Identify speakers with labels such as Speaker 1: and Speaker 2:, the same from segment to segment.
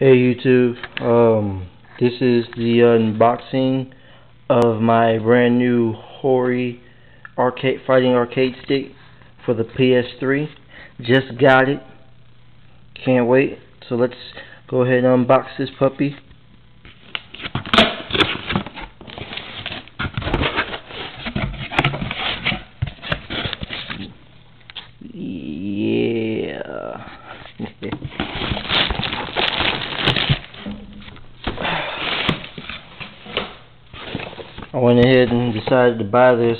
Speaker 1: Hey YouTube, this is the unboxing of my brand new Hori fighting arcade stick for the PS3. Just got it, can't wait. So let's go ahead and unbox this puppy. Yeah. I went ahead and decided to buy this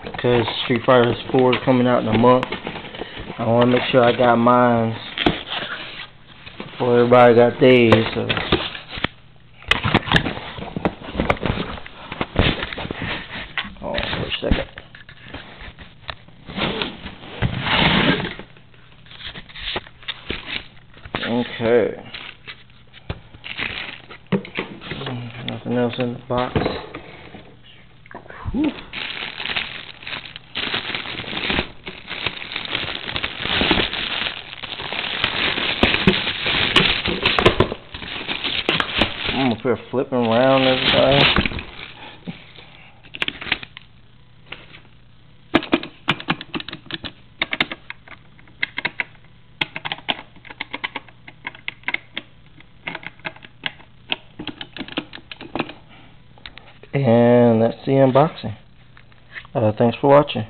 Speaker 1: because Street Fighter 4 is coming out in a month. I want to make sure I got mine before everybody got theirs. So. Hold on for a second. Okay. Nothing else in the box. Whew. I'm up here flipping around everything. And that's the unboxing. Thanks for watching.